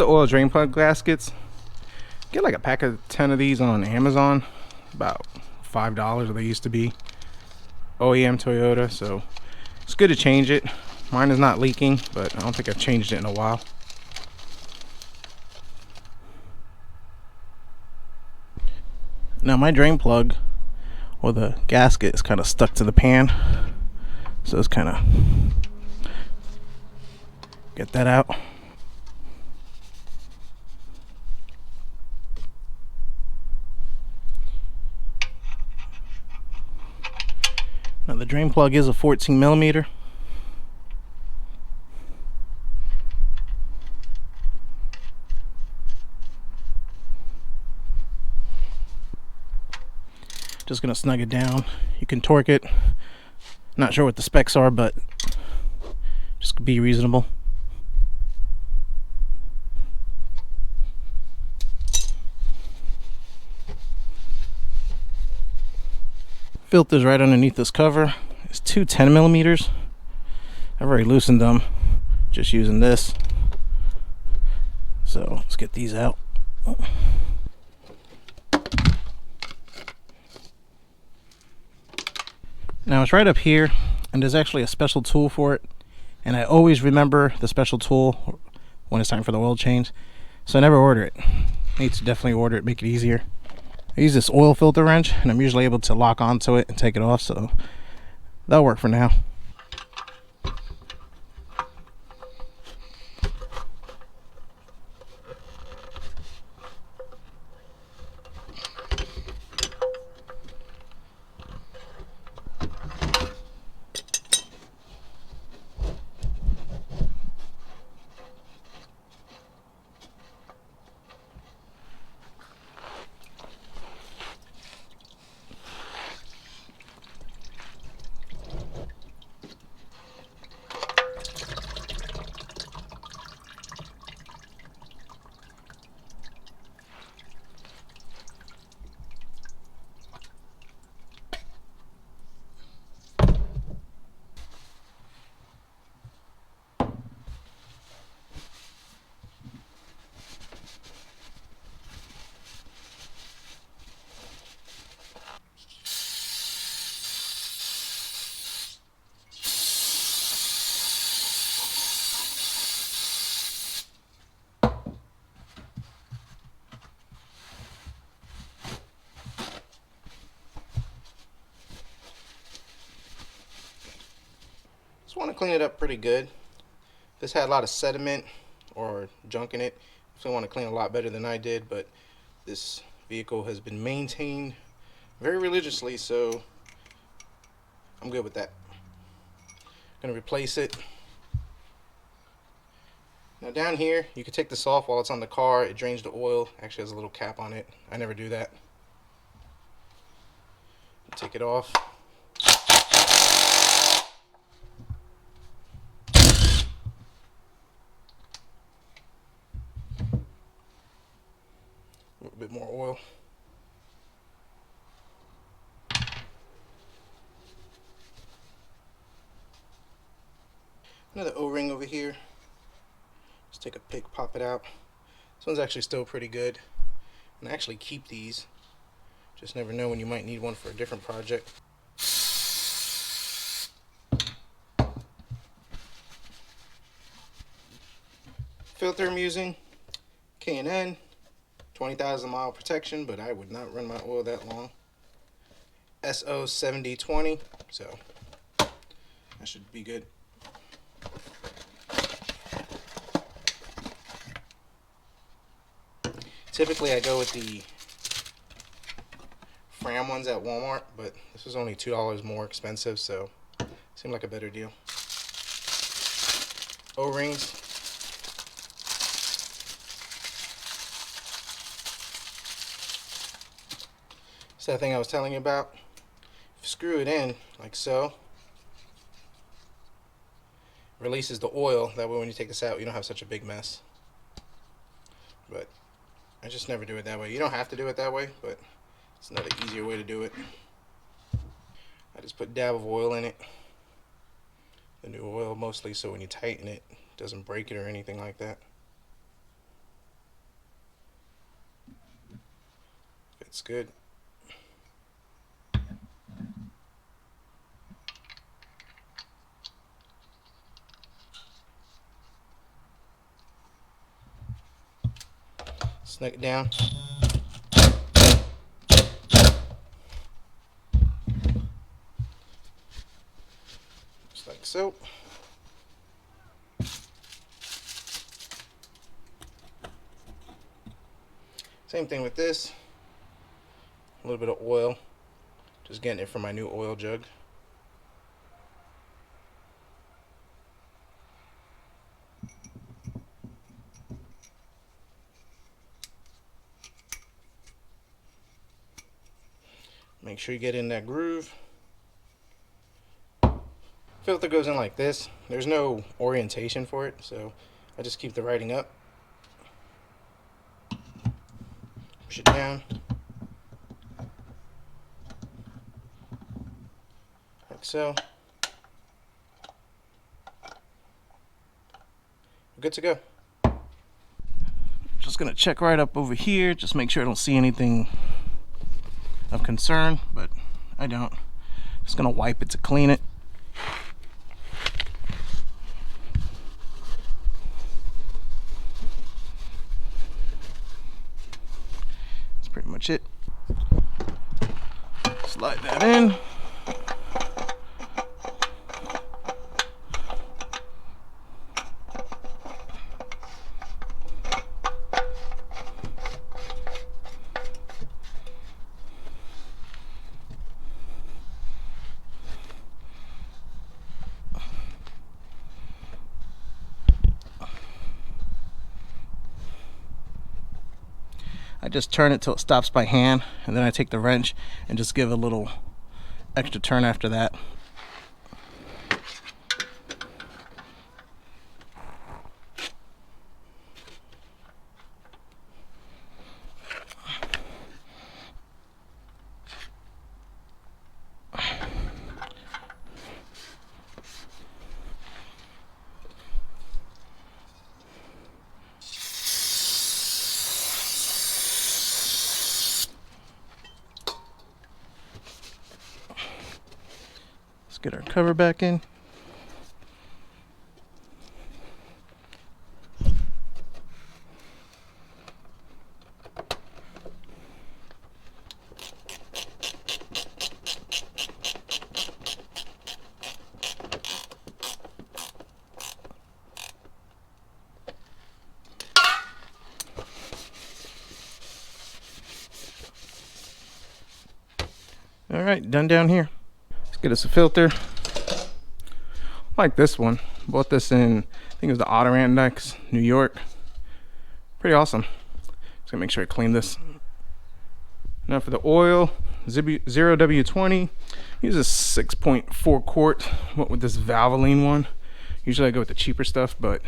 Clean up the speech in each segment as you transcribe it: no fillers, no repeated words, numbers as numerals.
the oil drain plug gaskets. Get like a pack of 10 of these on Amazon. About $5 they used to be. OEM Toyota, so it's good to change it. Mine is not leaking, but I don't think I've changed it in a while. Now my drain plug, or the gasket, is kind of stuck to the pan, so it's kind of get that out. Now the drain plug is a 14 millimeter. Just gonna snug it down. You can torque it. Not sure what the specs are, but just be reasonable. Filter's right underneath this cover. It's two 10 millimeters. I've already loosened them just using this. So let's get these out. Now it's right up here, and there's actually a special tool for it, and I always remember the special tool when it's time for the oil change, so I never order it. I need to definitely order it, make it easier. I use this oil filter wrench, and I'm usually able to lock onto it and take it off, so that'll work for now. Just want to clean it up pretty good. This had a lot of sediment or junk in it, so I want to clean a lot better than I did, but this vehicle has been maintained very religiously, so I'm good with that. I'm going to replace it. Now down here, you can take this off while it's on the car. It drains the oil. Actually has a little cap on it. I never do that. Take it off. A little bit more oil. Another O-ring over here. Just take a pick, pop it out. This one's actually still pretty good. And I actually keep these. Just never know when you might need one for a different project. Filter I'm using, K&N, 20,000 mile protection, but I would not run my oil that long. SO 7020, so that should be good. Typically I go with the Fram ones at Walmart, but this was only $2 more expensive, so it seemed like a better deal. O-rings. It's that thing I was telling you about. If you screw it in like so, releases the oil. That way when you take this out, you don't have such a big mess. But I just never do it that way. You don't have to do it that way, but it's another easier way to do it. I just put a dab of oil in it. The new oil mostly, so when you tighten it, it doesn't break it or anything like that. It's good. Snug it down. Just like so. Same thing with this. A little bit of oil. Just getting it from my new oil jug. Make sure you get in that groove. Filter goes in like this. There's no orientation for it, so I just keep the writing up. Push it down. Like so. We're good to go. Just gonna check right up over here, just make sure I don't see anything of concern, but I don't. Just gonna wipe it to clean it. That's pretty much it. Slide that in. I just turn it till it stops by hand, and then I take the wrench and just give a little extra turn after that. Get our cover back in. All right, done down here. Let's get us a filter. Like this one. Bought this in, I think it was the Adirondacks, New York. Pretty awesome. Just gonna make sure I clean this. Now for the oil, 0W20. Use a 6.4 quart. Went with this Valvoline one. Usually I go with the cheaper stuff, but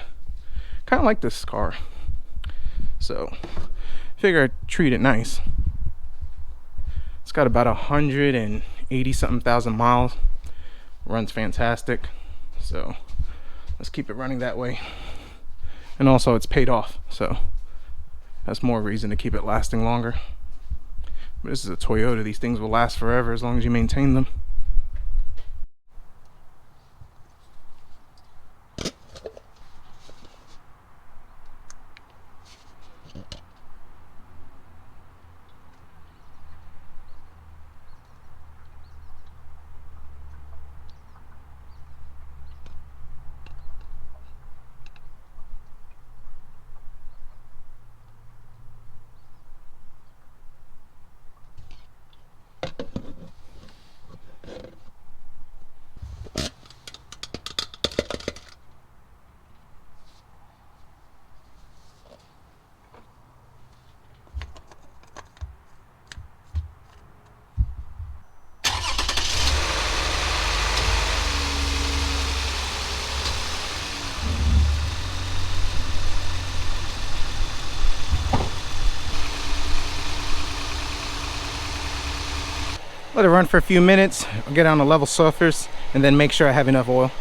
kind of like this car. So figure I'd treat it nice. It's got about 180 something thousand miles. Runs fantastic. So let's keep it running that way. And also it's paid off, so that's more reason to keep it lasting longer. But this is a Toyota. These things will last forever as long as you maintain them. Let it run for a few minutes, I'll get on a level surface, and then make sure I have enough oil.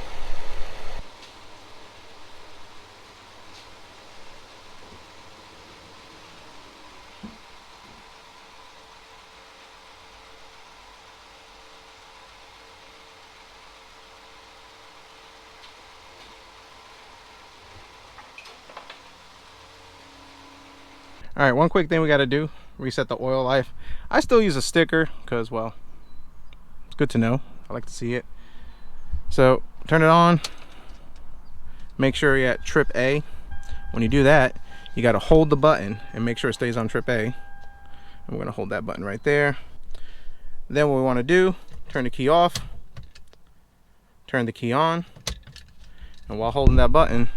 All right, one quick thing we got to do, reset the oil life. I still use a sticker because, well, it's good to know. I like to see it. So turn it on. Make sure you're at trip A. When you do that, you got to hold the button and make sure it stays on trip A. And we're going to hold that button right there. Then what we want to do, turn the key off, turn the key on, and while holding that button,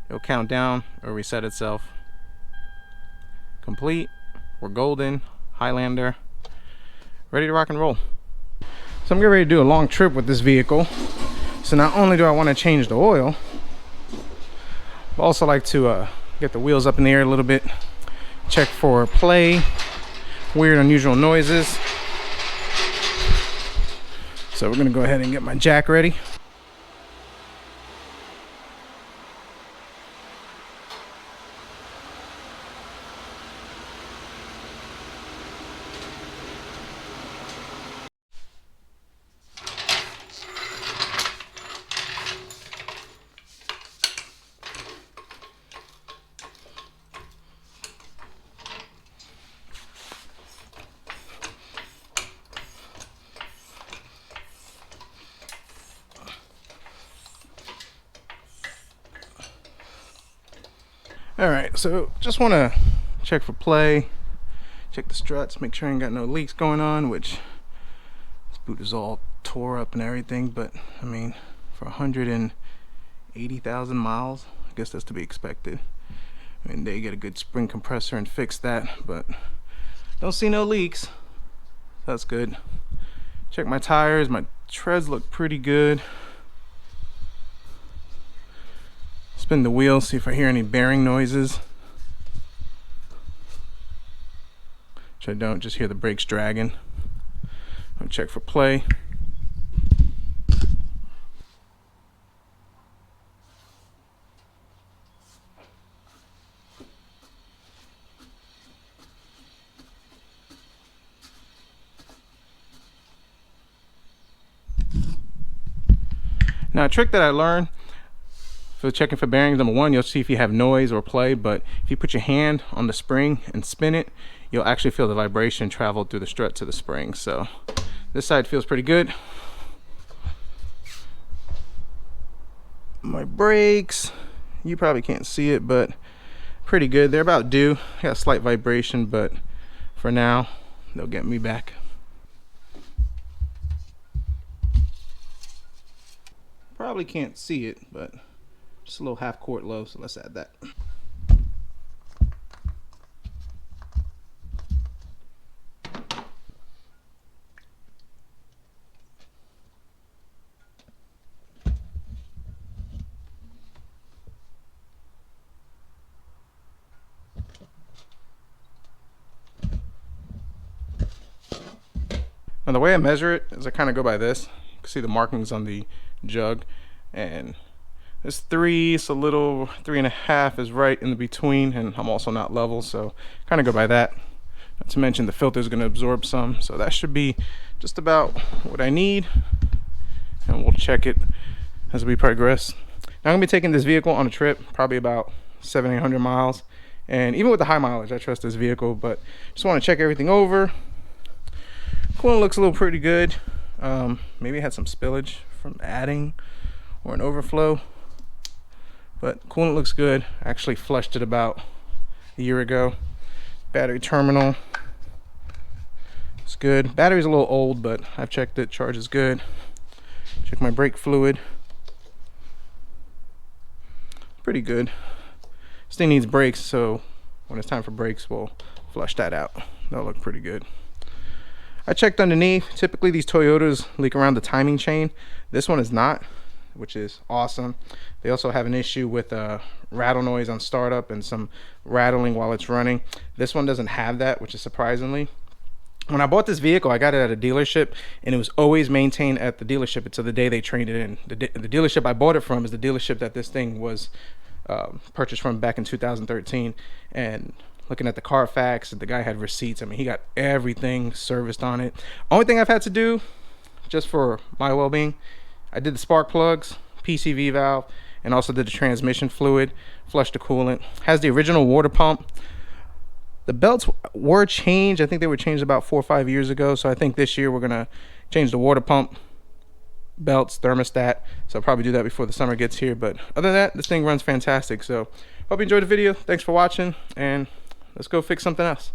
it'll count down or reset itself. Complete. We're golden. Highlander. Ready to rock and roll. So I'm getting ready to do a long trip with this vehicle. So not only do I want to change the oil, I also like to get the wheels up in the air a little bit, check for play, weird unusual noises. So we're gonna go ahead and get my jack ready. All right, so just want to check for play, check the struts, make sure I ain't got no leaks going on, which this boot is all tore up and everything, but I mean, for 180,000 miles, I guess that's to be expected. I mean, they get a good spring compressor and fix that, but don't see no leaks. That's good. Check my tires, my treads look pretty good. Spin the wheel, see if I hear any bearing noises. Which I don't, just hear the brakes dragging. I'll check for play. Now, a trick that I learned for checking for bearings, number one, you'll see if you have noise or play, but if you put your hand on the spring and spin it, you'll actually feel the vibration travel through the strut to the spring. So this side feels pretty good. My brakes, you probably can't see it, but pretty good. They're about due. I got a slight vibration, but for now, they'll get me back. Probably can't see it, but just a little half quart low, so let's add that. Now the way I measure it is I kind of go by this. You can see the markings on the jug, and this 3, so little 3.5 is right in the between, and I'm also not level, so kind of go by that. Not to mention the filter is going to absorb some, so that should be just about what I need, and we'll check it as we progress. Now I'm going to be taking this vehicle on a trip, probably about 700-800 miles, and even with the high mileage, I trust this vehicle, but just want to check everything over. Coolant looks a little pretty good. Maybe it had some spillage from adding or an overflow, but coolant looks good. I actually flushed it about a year ago. Battery terminal, it's good. Battery's a little old, but I've checked it, charge is good. Check my brake fluid, pretty good. This thing needs brakes, so when it's time for brakes, we'll flush that out. That'll look pretty good. I checked underneath. Typically these Toyotas leak around the timing chain. This one is not, which is awesome. They also have an issue with rattle noise on startup and some rattling while it's running. This one doesn't have that, which is surprisingly. When I bought this vehicle, I got it at a dealership, and it was always maintained at the dealership until the day they traded it in. The dealership I bought it from is the dealership that this thing was purchased from back in 2013. And looking at the Carfax, the guy had receipts. I mean, he got everything serviced on it. Only thing I've had to do, just for my well-being, I did the spark plugs, PCV valve, and also did the transmission fluid, flushed the coolant. Has the original water pump. The belts were changed. I think they were changed about 4 or 5 years ago. So I think this year we're gonna change the water pump, belts, thermostat. So I'll probably do that before the summer gets here. But other than that, this thing runs fantastic. So hope you enjoyed the video. Thanks for watching, and let's go fix something else.